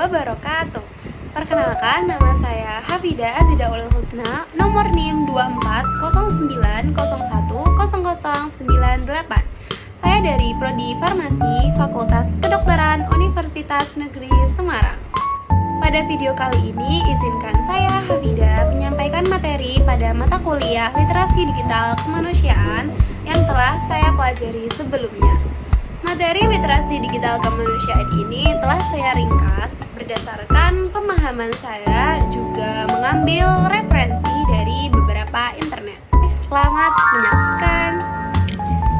wabarakatuh. Perkenalkan, nama saya Hafida Azida Ulul Husna, nomor NIM 2409010098. Saya dari Prodi Farmasi, Fakultas Kedokteran Universitas Negeri Semarang. Pada video kali ini, izinkan saya Hafida menyampaikan materi pada mata kuliah Literasi Digital Kemanusiaan yang telah saya pelajari sebelumnya. Materi literasi digital kemanusiaan ini telah saya ringkas berdasarkan pemahaman saya, juga mengambil referensi dari beberapa internet. Selamat menyaksikan.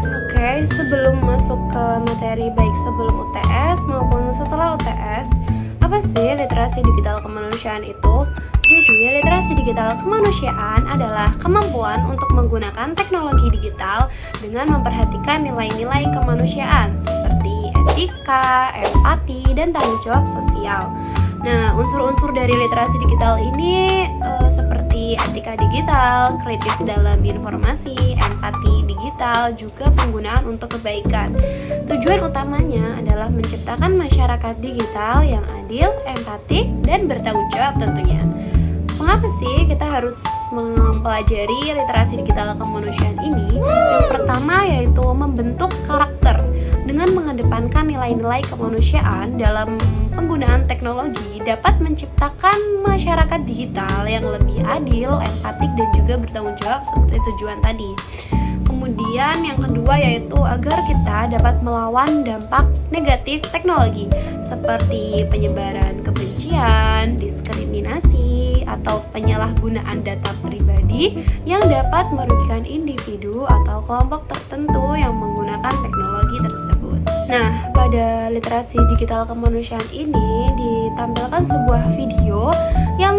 Oke, sebelum masuk ke materi baik sebelum UTS maupun setelah UTS, apa sih literasi digital kemanusiaan itu? Jadi, literasi digital kemanusiaan adalah kemampuan untuk menggunakan teknologi digital dengan memperhatikan nilai-nilai kemanusiaan seperti etika, empati, dan tanggung jawab sosial. Nah, unsur-unsur dari literasi digital ini seperti etika digital, kritis dalam informasi, empati digital, juga penggunaan untuk kebaikan. Tujuan utamanya adalah menciptakan masyarakat digital yang adil, empatik, dan bertanggung jawab tentunya. Mengapa sih kita harus mempelajari literasi digital kemanusiaan ini? Yang pertama yaitu membentuk karakter dengan mengedepankan nilai-nilai kemanusiaan dalam penggunaan teknologi dapat menciptakan masyarakat digital yang lebih adil, empatik, dan juga bertanggung jawab seperti tujuan tadi. Kemudian yang kedua yaitu agar kita dapat melawan dampak negatif teknologi seperti penyebaran kebencian, diskriminasi, atau penyalahgunaan data pribadi yang dapat merugikan individu atau kelompok tertentu yang menggunakan teknologi tersebut. Nah, pada literasi digital kemanusiaan ini ditampilkan sebuah video yang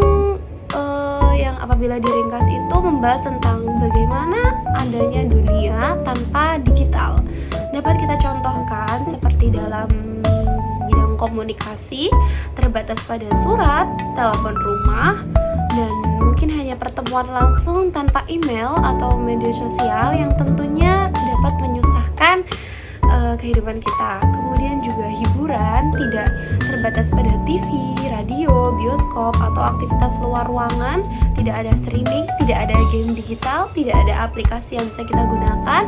apabila diringkas itu membahas tentang bagaimana adanya dunia tanpa digital. Dapat kita contohkan seperti dalam bidang komunikasi, terbatas pada surat, telepon rumah, dan mungkin hanya pertemuan langsung tanpa email atau media sosial yang tentunya dapat menyusahkan kehidupan kita. Kemudian juga hiburan tidak terbatas pada TV, radio, bioskop, atau aktivitas luar ruangan. Tidak ada streaming, tidak ada game digital, tidak ada aplikasi yang bisa kita gunakan.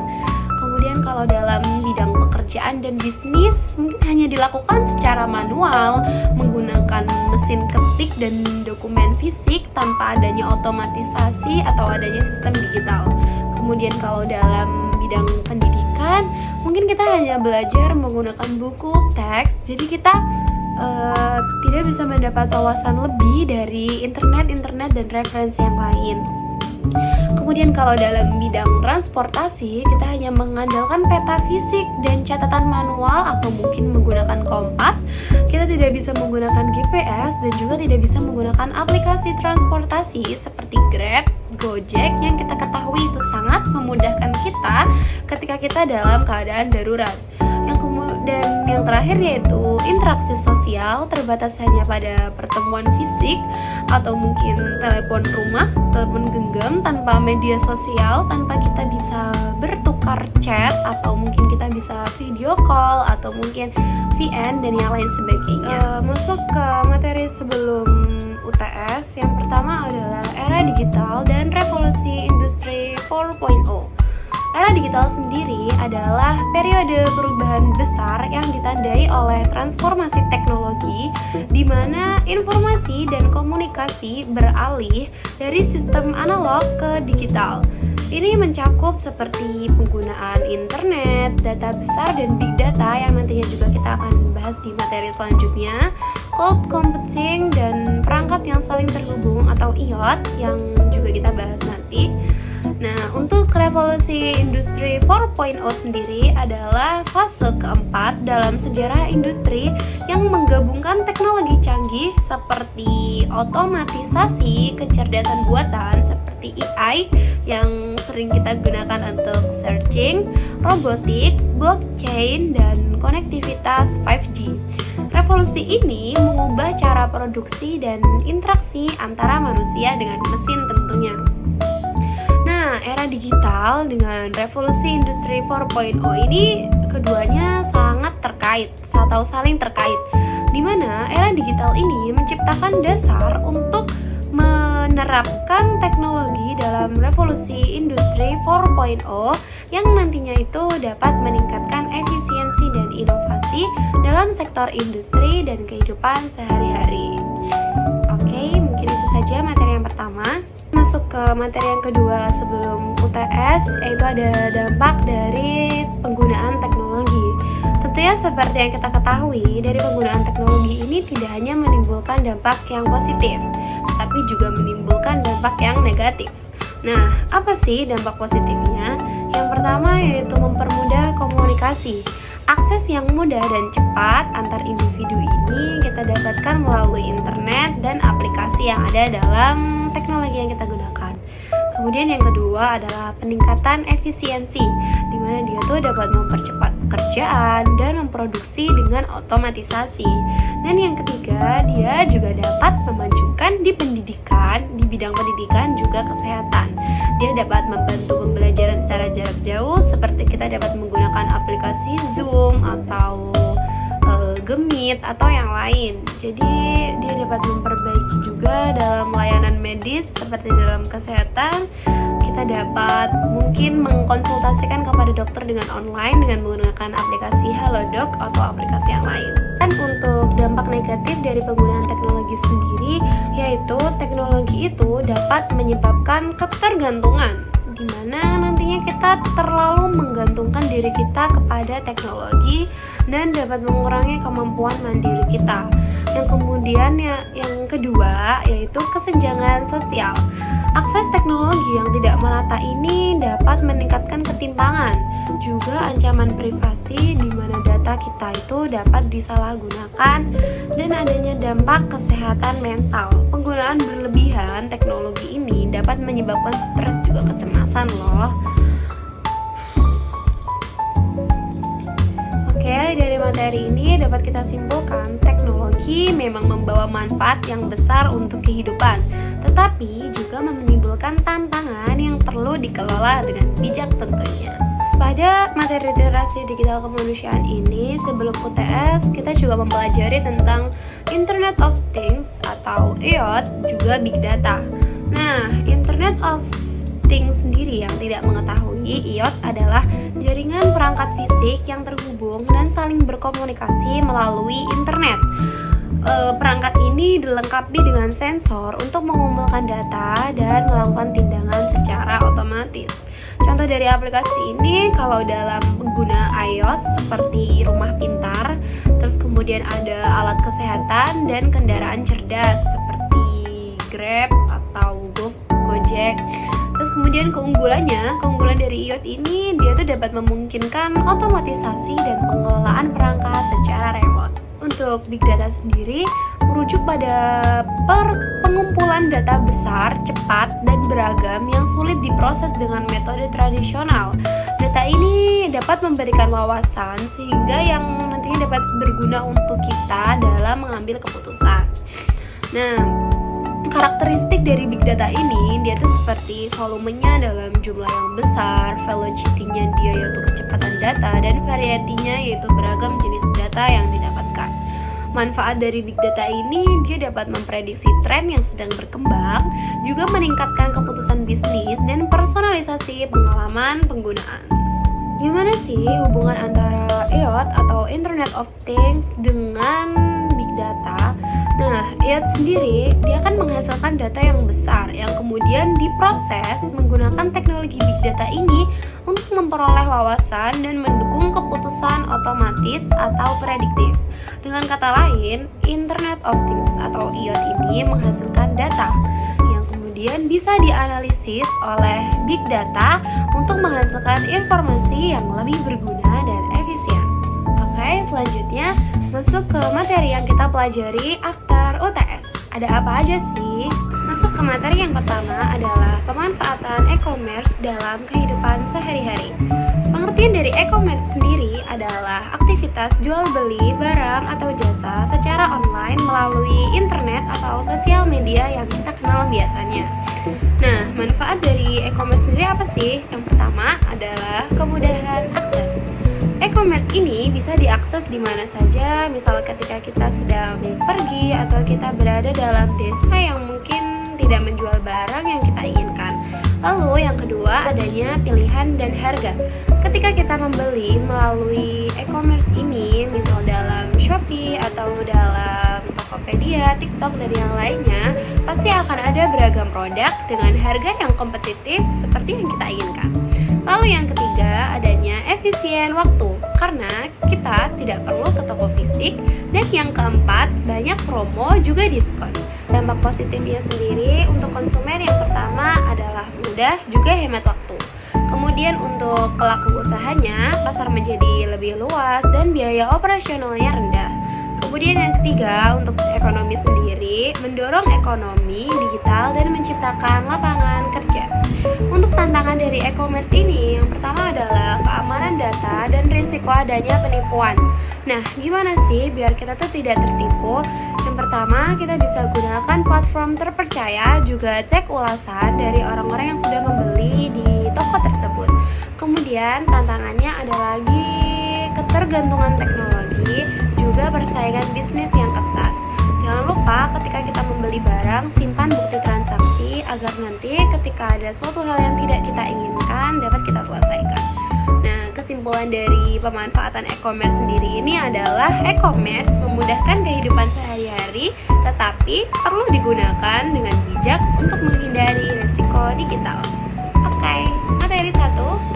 Kemudian kalau dalam bidang pekerjaan dan bisnis mungkin hanya dilakukan secara manual menggunakan mesin ketik dan dokumen fisik tanpa adanya otomatisasi atau adanya sistem digital. Kemudian kalau dalam bidang pendidikan mungkin kita hanya belajar menggunakan buku, teks, jadi kita tidak bisa mendapat wawasan lebih dari internet dan referensi yang lain. Kemudian kalau dalam bidang transportasi kita hanya mengandalkan peta fisik dan catatan manual atau mungkin menggunakan kompas. Kita tidak bisa menggunakan GPS dan juga tidak bisa menggunakan aplikasi transportasi seperti Grab, Gojek yang kita ketahui itu sangat memudahkan kita ketika kita dalam keadaan darurat. Dan yang terakhir yaitu interaksi sosial terbatas hanya pada pertemuan fisik atau mungkin telepon rumah, telepon genggam tanpa media sosial, tanpa kita bisa bertukar chat atau mungkin kita bisa video call atau mungkin VN dan yang lain sebagainya. Masuk ke materi sebelum UTS, yang pertama adalah era digital dan revolusi industri 4.0. Era digital sendiri adalah periode perubahan besar yang ditandai oleh transformasi teknologi di mana informasi dan komunikasi beralih dari sistem analog ke digital. Ini mencakup seperti penggunaan internet, data besar, dan big data yang nantinya juga kita akan bahas di materi selanjutnya, cloud computing, dan perangkat yang saling terhubung atau IoT yang juga kita bahas nanti. Nah, untuk revolusi industri 4.0 sendiri adalah fase keempat dalam sejarah industri yang menggabungkan teknologi canggih seperti otomatisasi, kecerdasan buatan seperti AI yang sering kita gunakan untuk searching, robotik, blockchain, dan konektivitas 5G. Revolusi ini mengubah cara produksi dan interaksi antara manusia dengan mesin tentunya. Nah, era digital dengan revolusi industri 4.0 ini keduanya sangat terkait atau saling terkait. di mana era digital ini menciptakan dasar untuk menerapkan teknologi dalam revolusi industri 4.0 yang nantinya itu dapat meningkatkan efisiensi dan inovasi dalam sektor industri dan kehidupan sehari-hari. Oke, mungkin itu saja materi yang pertama. Masuk ke materi yang kedua sebelum UTS, yaitu ada dampak dari penggunaan teknologi. Tentunya seperti yang kita ketahui, dari penggunaan teknologi ini tidak hanya menimbulkan dampak yang positif, tapi juga menimbulkan dampak yang negatif. Nah, apa sih dampak positifnya? Yang pertama yaitu mempermudah komunikasi. Akses yang mudah dan cepat antar individu ini kita dapatkan melalui internet dan aplikasi yang ada dalam teknologi yang kita gunakan. Kemudian yang kedua adalah peningkatan efisiensi, di mana dia tuh dapat mempercepat pekerjaan dan memproduksi dengan otomatisasi. Dan yang ketiga, dia juga dapat memajukan di pendidikan, di bidang pendidikan juga kesehatan. Dia dapat membantu pembelajaran secara jarak jauh, seperti kita dapat menggunakan aplikasi Zoom atau Gemit atau yang lain. Jadi dia dapat memperbaiki juga dalam layanan medis seperti dalam kesehatan. Kita dapat mungkin mengkonsultasikan kepada dokter dengan online dengan menggunakan aplikasi Halodoc atau aplikasi yang lain. Dan untuk dampak negatif dari penggunaan teknologi sendiri, yaitu teknologi itu dapat menyebabkan ketergantungan, di mana nantinya kita terlalu menggantungkan diri kita kepada teknologi dan dapat mengurangi kemampuan mandiri kita. Yang kemudian yang kedua yaitu kesenjangan sosial. Akses teknologi yang tidak merata ini dapat meningkatkan ketimpangan, juga ancaman privasi di mana data kita itu dapat disalahgunakan, dan adanya dampak kesehatan mental. Penggunaan berlebihan teknologi ini dapat menyebabkan stres juga kecemasan loh. Oke, dari materi ini dapat kita simpulkan teknologi memang membawa manfaat yang besar untuk kehidupan, tetapi juga menimbulkan tantangan yang perlu dikelola dengan bijak tentunya. Pada materi literasi digital kemanusiaan ini, sebelum UTS kita juga mempelajari tentang Internet of Things atau IoT, juga Big Data. Nah, Internet of Things sendiri yang tidak mengetahui, IoT adalah jaringan perangkat fisik yang terhubung dan saling berkomunikasi melalui internet. Perangkat ini dilengkapi dengan sensor untuk mengumpulkan data dan melakukan tindakan secara otomatis. Contoh dari aplikasi ini kalau dalam pengguna iOS seperti rumah pintar, terus kemudian ada alat kesehatan dan kendaraan cerdas seperti Grab atau Gojek. Terus kemudian keunggulan dari IoT ini, dia tuh dapat memungkinkan otomatisasi dan pengelolaan perangkat secara remote. Untuk Big Data sendiri merujuk pada pengumpulan data besar, cepat, dan beragam yang sulit diproses dengan metode tradisional. Data ini dapat memberikan wawasan sehingga yang nantinya dapat berguna untuk kita dalam mengambil keputusan. Nah, karakteristik dari Big Data ini, dia tuh seperti volumenya dalam jumlah yang besar, velocity-nya dia yaitu kecepatan data, dan variety-nya yaitu beragam jenis data yang didapatkan. Manfaat dari Big Data ini, dia dapat memprediksi tren yang sedang berkembang, juga meningkatkan keputusan bisnis dan personalisasi pengalaman penggunaan. Gimana sih hubungan antara IoT atau Internet of Things dengan Big Data? Nah, IoT sendiri dia akan menghasilkan data yang besar yang kemudian diproses menggunakan teknologi Big Data ini untuk memperoleh wawasan dan mendukung keputusan otomatis atau prediktif. Dengan kata lain, Internet of Things atau IoT ini menghasilkan data yang kemudian bisa dianalisis oleh Big Data untuk menghasilkan informasi yang lebih berguna dan efisien. Oke, selanjutnya masuk ke materi yang kita pelajari after UTS. Ada apa aja sih? Masuk ke materi yang pertama adalah pemanfaatan e-commerce dalam kehidupan sehari-hari. Pengertian dari e-commerce sendiri adalah aktivitas jual beli barang atau jasa secara online melalui internet atau sosial media yang kita kenal biasanya. Nah, manfaat dari e-commerce sendiri apa sih? Yang pertama adalah kemudahan akses. E-commerce ini bisa diakses di mana saja, misal ketika kita sedang pergi atau kita berada dalam desa yang mungkin tidak menjual barang yang kita inginkan. Lalu yang kedua, adanya pilihan dan harga. Ketika kita membeli melalui e-commerce ini, misal dalam Shopee atau dalam Tokopedia, TikTok, dan yang lainnya, pasti akan ada beragam produk dengan harga yang kompetitif seperti yang kita inginkan. Lalu yang ketiga, adanya efisien waktu, karena kita tidak perlu ke toko fisik. Dan yang keempat, banyak promo juga diskon. Dampak positifnya sendiri untuk konsumen yang pertama adalah mudah juga hemat waktu. Kemudian untuk pelaku usahanya, pasar menjadi lebih luas dan biaya operasionalnya rendah. Kemudian yang ketiga, untuk ekonomi sendiri, mendorong ekonomi digital dan menciptakan lapangan kerja. Untuk tantangan dari e-commerce ini, yang pertama adalah keamanan data dan risiko adanya penipuan. Nah, gimana sih biar kita tuh tidak tertipu? Yang pertama, kita bisa gunakan platform terpercaya, juga cek ulasan dari orang-orang yang sudah membeli di toko tersebut. Kemudian tantangannya ada lagi ketergantungan teknologi, juga persaingan bisnis yang ketat. Jangan lupa ketika kita membeli barang, simpan bukti transaksi agar nanti ketika ada suatu hal yang tidak kita inginkan dapat kita selesaikan. Nah, kesimpulan dari pemanfaatan e-commerce sendiri ini adalah e-commerce memudahkan kehidupan sehari-hari, tetapi perlu digunakan dengan bijak untuk menghindari risiko digital. Oke, materi 1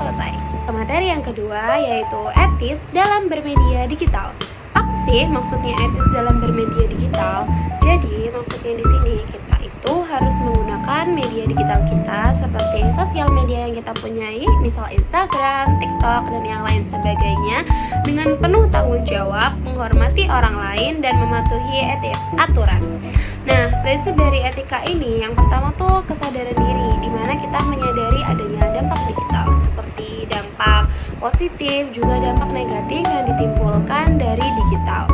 selesai. Materi yang kedua yaitu etis dalam bermedia digital. Apa sih maksudnya etis dalam bermedia digital? Jadi maksudnya di sini kita itu harus menggunakan media digital kita seperti sosial media yang kita punyai, misal Instagram, TikTok, dan yang lain sebagainya, dengan penuh tanggung jawab, menghormati orang lain, dan mematuhi aturan. Nah, prinsip dari etika ini yang pertama tuh kesadaran diri, di mana kita menyadari adanya dampak digital seperti dampak positif juga dampak negatif yang ditimbulkan dari digital.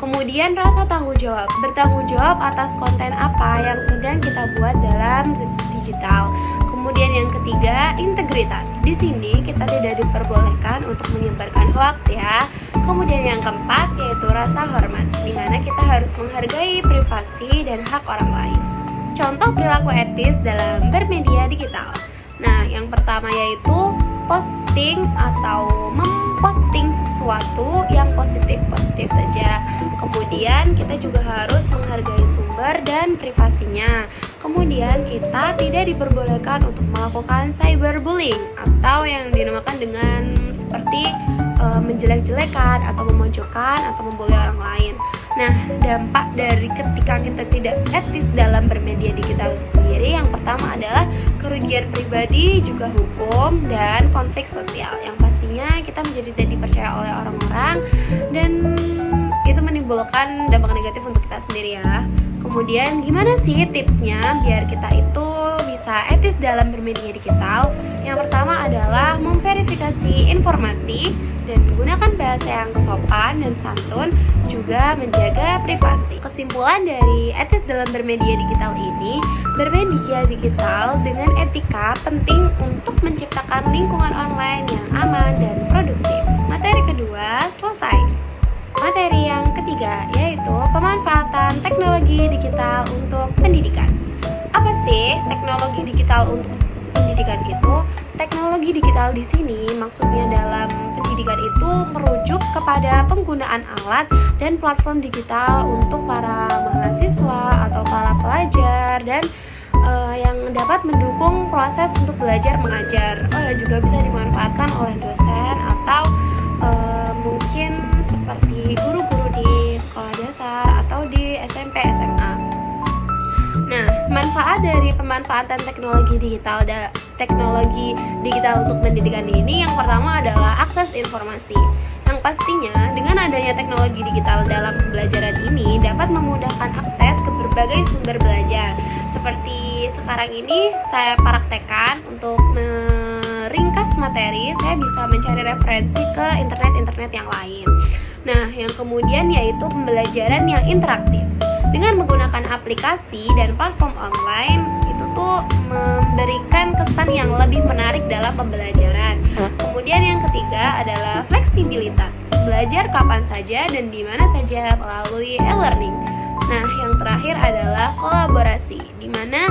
Kemudian rasa tanggung jawab, bertanggung jawab atas konten apa yang sedang kita buat dalam digital. Kemudian yang ketiga, integritas. Di sini kita tidak diperbolehkan untuk menyebarkan hoaks ya. Kemudian yang keempat yaitu rasa hormat, di mana kita harus menghargai privasi dan hak orang lain. Contoh perilaku etis dalam bermedia digital. Nah, yang pertama yaitu posting atau memposting sesuatu yang positif-positif saja. Kemudian kita juga harus menghargai sumber dan privasinya. Kemudian kita tidak diperbolehkan untuk melakukan cyberbullying atau yang dinamakan dengan seperti menjelek-jelekan atau memojokkan atau membuli orang lain. Nah, dampak dari ketika kita tidak etis dalam bermedia digital sendiri, yang pertama adalah kerugian pribadi, juga hukum, dan konflik sosial yang pastinya kita menjadi tidak dipercaya oleh orang-orang, dan itu menimbulkan dampak negatif untuk kita sendiri ya. Kemudian gimana sih tipsnya biar kita itu bisa etis dalam bermedia digital? Yang pertama adalah memverifikasi informasi dan menggunakan bahasa yang sopan dan santun, juga menjaga privasi. Kesimpulan dari etis dalam bermedia digital ini, bermedia digital dengan etika penting untuk menciptakan lingkungan online yang aman dan produktif. Materi kedua selesai. Materi yang ketiga yaitu pemanfaatan teknologi digital untuk pendidikan. Apa sih teknologi digital untuk pendidikan itu? Teknologi digital di sini maksudnya dalam pendidikan itu merujuk kepada penggunaan alat dan platform digital untuk para mahasiswa atau para pelajar dan yang dapat mendukung proses untuk belajar mengajar. Juga bisa dimanfaatkan oleh dosen atau mungkin seperti guru-guru di sekolah dasar atau di SMP, SMA. Nah, manfaat dari pemanfaatan teknologi digital untuk pendidikan ini yang pertama adalah akses informasi. Yang pastinya dengan adanya teknologi digital dalam pembelajaran ini dapat memudahkan akses ke berbagai sumber belajar. Seperti sekarang ini saya praktekkan untuk meringkas materi, saya bisa mencari referensi ke internet yang lain. Nah, yang kemudian yaitu pembelajaran yang interaktif. Dengan menggunakan aplikasi dan platform online, itu tuh memberikan kesan yang lebih menarik dalam pembelajaran. Kemudian yang ketiga adalah fleksibilitas. belajar kapan saja dan di mana saja melalui e-learning. Nah, yang terakhir adalah kolaborasi, di mana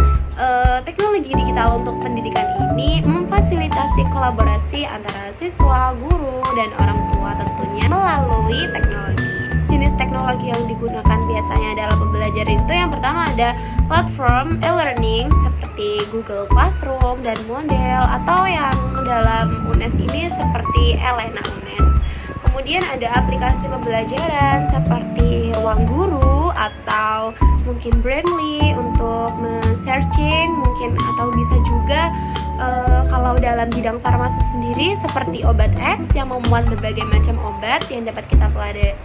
teknologi digital untuk pendidikan ini memfasilitasi kolaborasi antara siswa, guru, dan orang tua tentunya melalui teknologi. Jenis teknologi yang digunakan biasanya dalam pembelajaran itu yang pertama ada platform e-learning seperti Google Classroom dan Model, atau yang dalam UNES ini seperti Elena UNES. Kemudian ada aplikasi pembelajaran seperti Ruang Guru atau mungkin Brandly untuk men-searching mungkin, atau bisa juga kalau dalam bidang farmasi sendiri seperti obat apps yang memuat berbagai macam obat yang dapat kita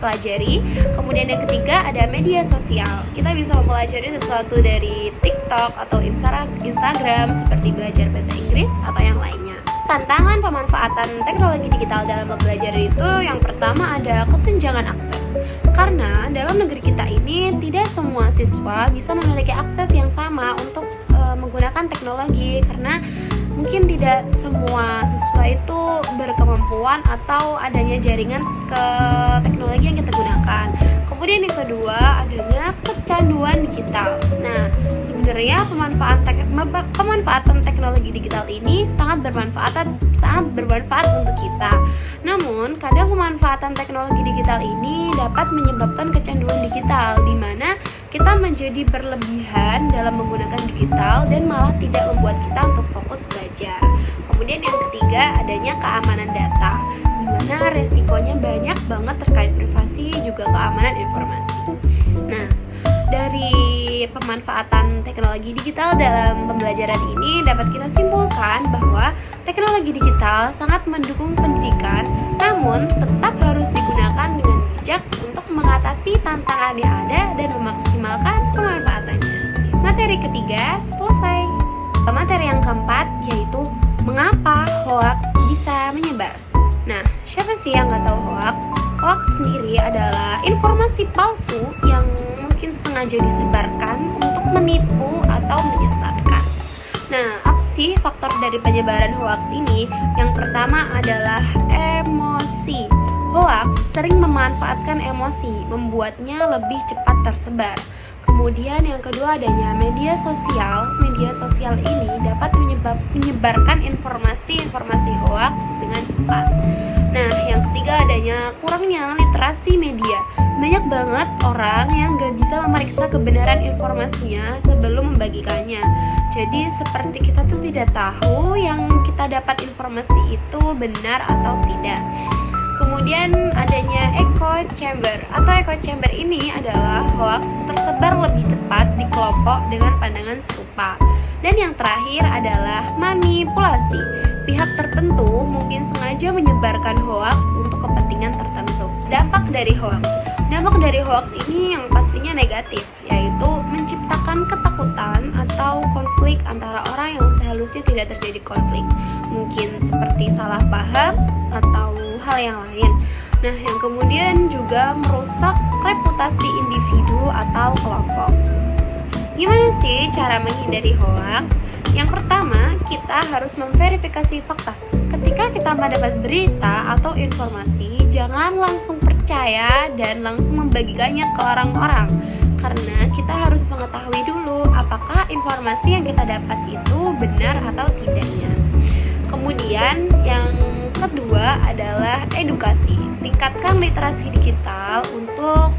pelajari. Kemudian yang ketiga ada media sosial. Kita bisa mempelajari sesuatu dari TikTok atau Instagram seperti belajar bahasa Inggris atau yang lainnya. Tantangan pemanfaatan teknologi digital dalam pembelajaran itu yang pertama ada kesenjangan akses. Karena dalam negeri kita ini tidak semua siswa bisa memiliki akses yang sama untuk menggunakan teknologi, karena mungkin tidak semua siswa itu berkemampuan atau adanya jaringan ke teknologi yang kita gunakan. Kemudian yang kedua adanya kecanduan digital. Nah, sebenarnya pemanfaatan teknologi digital ini sangat bermanfaat untuk kita. Namun, kadang pemanfaatan teknologi digital ini dapat menyebabkan kecanduan digital, di mana kita menjadi berlebihan dalam menggunakan digital dan malah tidak membuat kita untuk fokus belajar. Kemudian yang ketiga adanya keamanan data, di mana resikonya banyak banget terkait privasi juga keamanan informasi. Nah, dari pemanfaatan teknologi digital dalam pembelajaran ini dapat kita simpulkan bahwa teknologi digital sangat mendukung pendidikan, namun tetap harus digunakan dengan bijak untuk mengatasi tantangan yang ada dan memaksimalkan pemanfaatannya. Materi ketiga selesai. Materi yang keempat yaitu mengapa hoax bisa menyebar. Nah, siapa sih yang nggak tahu hoax? Hoax sendiri adalah informasi palsu yang mungkin sengaja disebarkan untuk menipu atau menyesatkan. Nah, apa sih faktor dari penyebaran hoax ini? Yang pertama adalah emosi. Hoax sering memanfaatkan emosi, membuatnya lebih cepat tersebar. Kemudian yang kedua adanya media sosial. Media sosial ini dapat menyebarkan informasi hoax dengan cepat. Nah, yang ketiga adanya kurangnya literasi media. Banyak banget orang yang gak bisa memeriksa kebenaran informasinya sebelum membagikannya. Jadi seperti kita tuh tidak tahu yang kita dapat informasi itu benar atau tidak. Kemudian adanya echo chamber. Echo chamber ini adalah hoax tersebar lebih cepat di kelompok dengan pandangan serupa. Dan yang terakhir adalah manipulasi. Pihak tertentu mungkin sengaja menyebarkan hoax untuk kepentingan tertentu. Dampak dari hoax ini yang pastinya negatif, yaitu menciptakan ketakutan atau konflik antara orang yang seharusnya tidak terjadi konflik. Mungkin seperti salah paham atau hal yang lain. Nah, yang kemudian juga merusak reputasi individu atau kelompok. Gimana sih cara menghindari hoax? Yang pertama, kita harus memverifikasi fakta. Ketika kita mendapat berita atau informasi, jangan langsung percaya dan langsung membagikannya ke orang-orang. Karena kita harus mengetahui dulu apakah informasi yang kita dapat itu benar atau tidaknya. Kemudian yang kedua adalah edukasi. Tingkatkan literasi digital untuk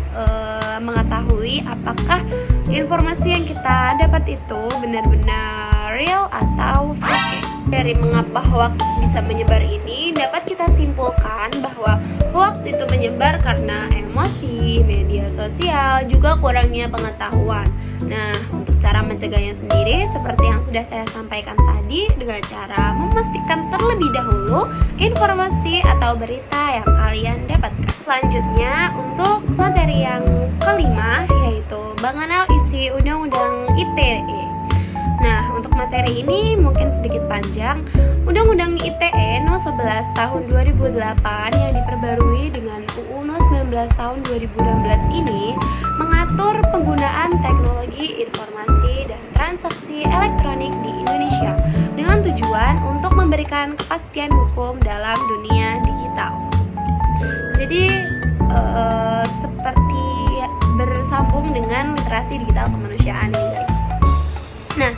mengetahui apakah informasi yang kita dapat itu benar-benar real atau fake. Dari mengapa hoax bisa menyebar ini dapat kita simpulkan bahwa hoax itu menyebar karena emosi, media sosial, juga kurangnya pengetahuan. Nah, untuk cara mencegahnya sendiri seperti yang sudah saya sampaikan tadi, dengan cara memastikan terlebih dahulu informasi atau berita yang kalian dapatkan. Selanjutnya, untuk materi yang kelima yaitu mengenal isi Undang-Undang ITE. Nah, untuk materi ini mungkin sedikit panjang. Undang-Undang ITE No 11 tahun 2008 yang diperbarui dengan UU No 19 tahun 2016 ini mengatur penggunaan teknologi informasi dan transaksi elektronik di Indonesia dengan tujuan untuk memberikan kepastian hukum dalam dunia digital. Jadi seperti bersambung dengan literasi digital kemanusiaan ini guys. Nah,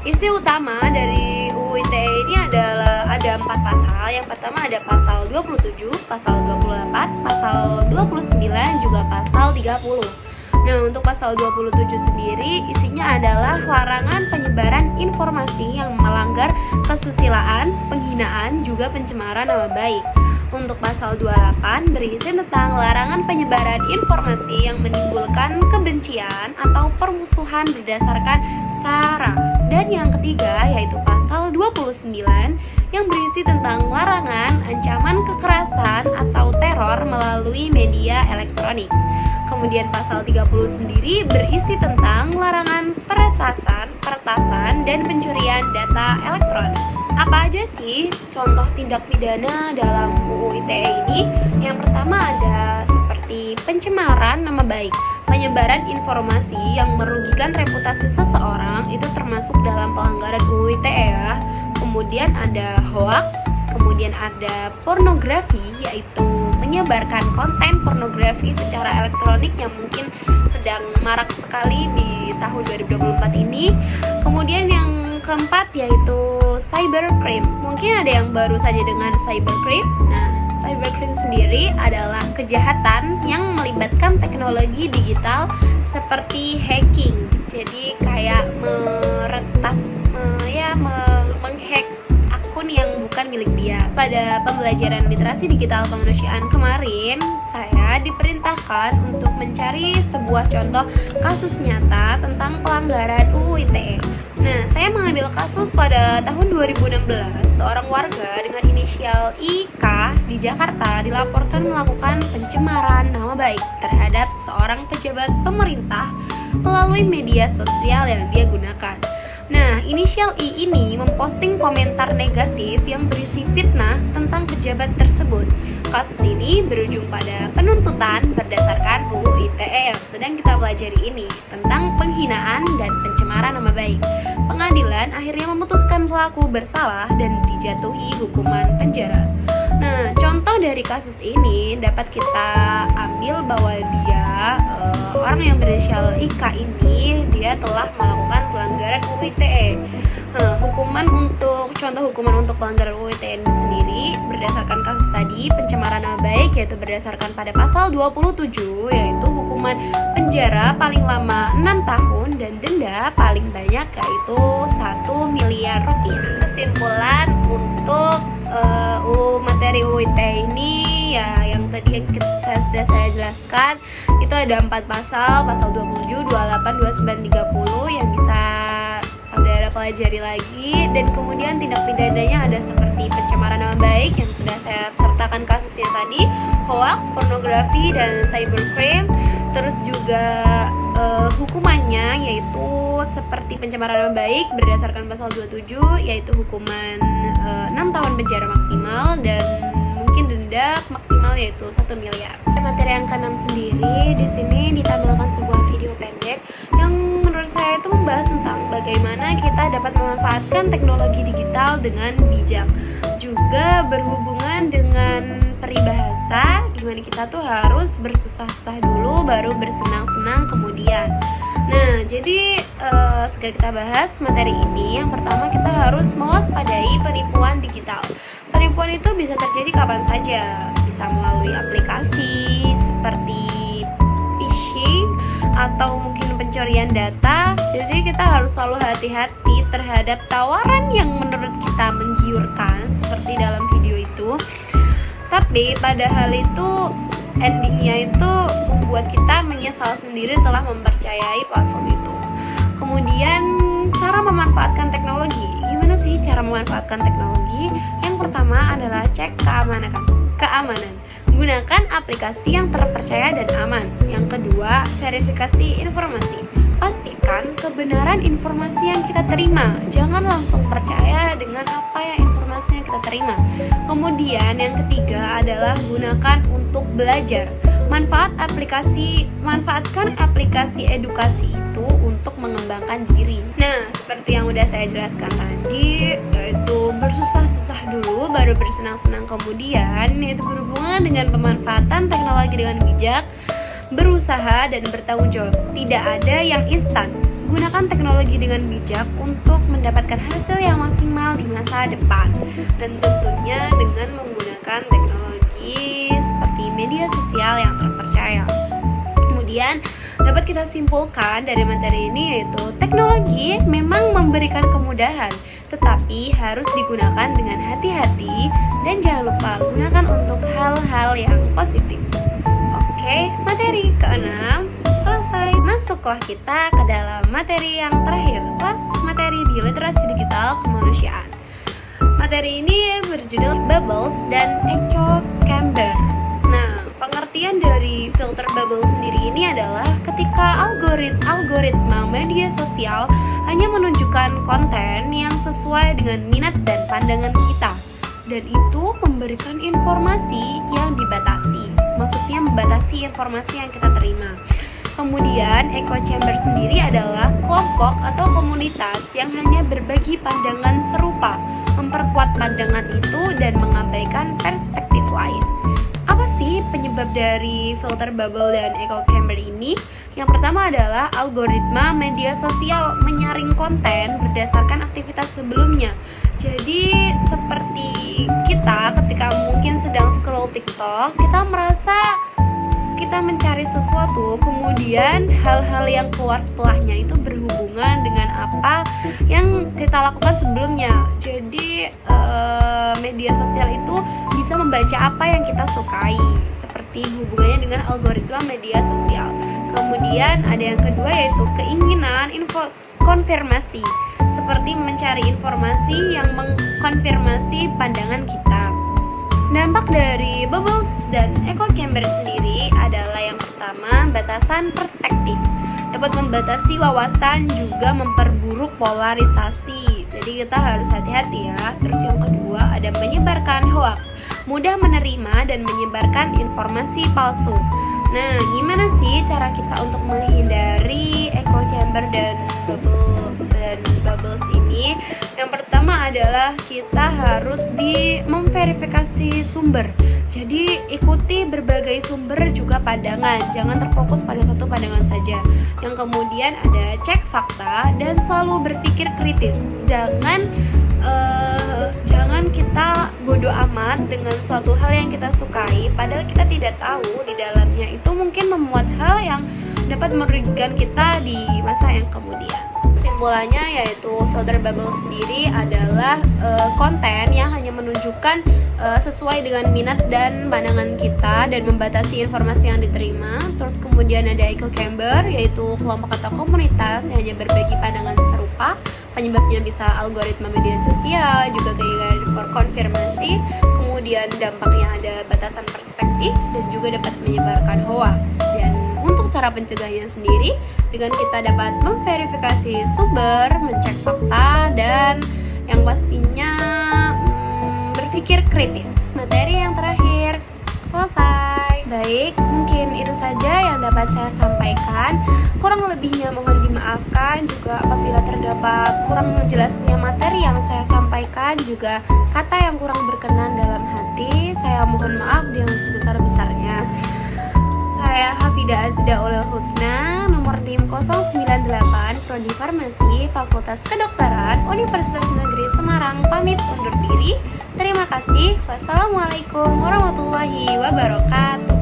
isi utama dari UU ITE ini adalah ada 4 pasal. Yang pertama ada pasal 27, pasal 28, pasal 29, juga pasal 30. Nah, untuk pasal 27 sendiri isinya adalah larangan penyebaran informasi yang melanggar kesusilaan, penghinaan, juga pencemaran nama baik. Untuk pasal 28 berisi tentang larangan penyebaran informasi yang menimbulkan kebencian atau permusuhan berdasarkan sara. Dan yang ketiga yaitu pasal 29 yang berisi tentang larangan ancaman kekerasan atau teror melalui media elektronik. Kemudian pasal 30 sendiri berisi tentang larangan peretasan, dan pencurian data elektronik. Apa aja sih contoh tindak pidana dalam UU ITE ini? Yang pertama ada seperti pencemaran nama baik. Penyebaran informasi yang merugikan reputasi seseorang itu termasuk dalam pelanggaran UU ITE ya. Kemudian ada hoax, kemudian ada pornografi, yaitu menyebarkan konten pornografi secara elektronik yang mungkin sedang marak sekali di tahun 2024 ini. Kemudian yang keempat yaitu cybercrime. Mungkin ada yang baru saja dengan cybercrime. Nah, cybercrime sendiri adalah kejahatan yang melibatkan teknologi digital seperti hacking. Jadi kayak meretas, menghack akun yang bukan milik dia. Pada pembelajaran literasi digital kemanusiaan kemarin, saya diperintahkan untuk mencari sebuah contoh kasus nyata tentang pelanggaran UU ITE. Nah, saya mengambil kasus pada tahun 2016. Seorang warga dengan inisial IK di Jakarta dilaporkan melakukan pencemaran nama baik terhadap seorang pejabat pemerintah melalui media sosial yang dia gunakan. Nah, inisial I ini memposting komentar negatif yang berisi fitnah tentang pejabat tersebut. Kasus ini berujung pada penuntutan berdasarkan UU ITE yang sedang kita pelajari ini tentang penghinaan dan pencemaran nama baik. Pengadilan akhirnya memutuskan pelaku bersalah dan dijatuhi hukuman penjara. Nah, contoh dari kasus ini dapat kita ambil bahwa dia orang yang berinisial IK ini dia telah melakukan pelanggaran UU ITE. Contoh hukuman untuk pelanggaran UU ITE ini sendiri berdasarkan kasus tadi pencemaran nama baik yaitu berdasarkan pada pasal 27 yaitu hukuman penjara paling lama 6 tahun dan denda paling banyak yaitu 1 miliar rupiah. Kesimpulan untuk materi UU ITE ini ya yang tadi yang sudah saya jelaskan itu ada 4 pasal 27, 28, 29, 30 yang bisa saudara pelajari lagi. Dan kemudian tindak pidananya ada seperti pencemaran nama baik yang sudah saya sertakan kasusnya tadi, hoax, pornografi, dan cybercrime. Terus juga hukumannya yaitu seperti pencemaran nama baik berdasarkan pasal 27 yaitu hukuman 6 tahun penjara maksimal dan mungkin denda maksimal yaitu 1 miliar. Materi yang ke-6 sendiri di sini ditampilkan sebuah video pendek yang menurut saya itu membahas tentang bagaimana kita dapat memanfaatkan teknologi digital dengan bijak. Juga berhubungan dengan peribahasa, gimana kita tuh harus bersusah-susah dulu baru bersenang-senang kemudian. Nah, jadi segera kita bahas materi ini. Yang pertama kita harus mewaspadai penipuan digital. Penipuan itu bisa terjadi kapan saja, bisa melalui aplikasi seperti phishing atau mungkin pencurian data. Jadi kita harus selalu hati-hati terhadap tawaran yang menurut kita menggiurkan seperti dalam video itu. Tapi pada hal itu endingnya itu membuat kita menyesal sendiri telah mempercayai platform itu. Kemudian cara memanfaatkan teknologi. Gimana sih cara memanfaatkan teknologi? Yang pertama adalah cek keamanan. Gunakan aplikasi yang terpercaya dan aman. Yang kedua, verifikasi informasi. Pastikan kebenaran informasi yang kita terima. Jangan langsung percaya dengan apa yang informasi yang kita terima. Kemudian yang ketiga adalah gunakan untuk belajar. Manfaatkan aplikasi edukasi waktu untuk mengembangkan diri. Nah, seperti yang udah saya jelaskan tadi, yaitu bersusah-susah dulu baru bersenang-senang kemudian, yaitu berhubungan dengan pemanfaatan teknologi dengan bijak, berusaha dan bertanggung jawab. Tidak ada yang instan. Gunakan teknologi dengan bijak untuk mendapatkan hasil yang maksimal di masa depan, dan tentunya dengan menggunakan teknologi seperti media sosial yang terpercaya. Kemudian dapat kita simpulkan dari materi ini yaitu teknologi memang memberikan kemudahan, tetapi harus digunakan dengan hati-hati dan jangan lupa gunakan untuk hal-hal yang positif. Oke, materi ke-6 selesai. Masuklah kita ke dalam materi yang terakhir, kelas materi di literasi digital kemanusiaan. Materi ini berjudul Bubbles dan Echo Chamber. Nah, pengertian dari filter bubble sendiri ini adalah ketika algoritma media sosial hanya menunjukkan konten yang sesuai dengan minat dan pandangan kita, dan itu memberikan informasi yang dibatasi. Maksudnya membatasi informasi yang kita terima. Kemudian echo chamber sendiri adalah kelompok atau komunitas yang hanya berbagi pandangan serupa, memperkuat pandangan itu dan mengabaikan perspektif lain. Apa sih penyebab dari filter bubble dan echo chamber ini? Yang pertama adalah algoritma media sosial menyaring konten berdasarkan aktivitas sebelumnya. Jadi seperti kita ketika mungkin sedang scroll TikTok, kita merasa kita mencari sesuatu, kemudian hal-hal yang keluar setelahnya itu berhubungan dengan apa yang kita lakukan sebelumnya. Jadi media sosial itu bisa membaca apa yang kita sukai, seperti hubungannya dengan algoritma media sosial. Kemudian ada yang kedua yaitu keinginan konfirmasi, seperti mencari informasi yang mengkonfirmasi pandangan kita. Dampak dari bubbles dan echo chamber sendiri adalah yang pertama, batasan perspektif. Dapat membatasi wawasan, juga memperburuk polarisasi. Jadi kita harus hati-hati ya. Terus yang kedua ada menyebarkan hoax, mudah menerima dan menyebarkan informasi palsu. Nah, gimana sih cara kita untuk menghindari echo chamber dan bubbles ini? Yang pertama adalah kita harus memverifikasi sumber. Jadi ikuti berbagai sumber juga pandangan, jangan terfokus pada satu pandangan saja. Yang kemudian ada cek fakta dan selalu berpikir kritis. Jangan kita bodoh amat dengan suatu hal yang kita sukai, padahal kita tidak tahu di dalamnya itu mungkin memuat hal yang dapat merugikan kita di masa yang kemudian. Kesimpulannya yaitu filter bubble sendiri adalah konten yang hanya menunjukkan sesuai dengan minat dan pandangan kita dan membatasi informasi yang diterima. Terus kemudian ada echo chamber yaitu kelompok atau komunitas yang hanya berbagi pandangan serupa. Penyebabnya bisa algoritma media sosial, juga keinginan konfirmasi. Kemudian dampaknya ada batasan perspektif dan juga dapat menyebarkan hoax. Dan untuk cara pencegahannya sendiri, dengan kita dapat memverifikasi sumber, mencek fakta, dan yang pastinya berpikir kritis. Materi yang terakhir selesai. Baik, mungkin itu saja yang dapat saya sampaikan. Kurang lebihnya mohon dimaafkan, juga apabila terdapat kurang jelasnya materi yang saya sampaikan, juga kata yang kurang berkenan dalam hati, saya mohon maaf yang sebesar-besarnya. Saya Hafida Azda Ulil Husna, nomor NIM 098, Prodi Farmasi, Fakultas Kedokteran, Universitas Negeri Semarang, pamit undur diri. Terima kasih. Wassalamualaikum warahmatullahi wabarakatuh.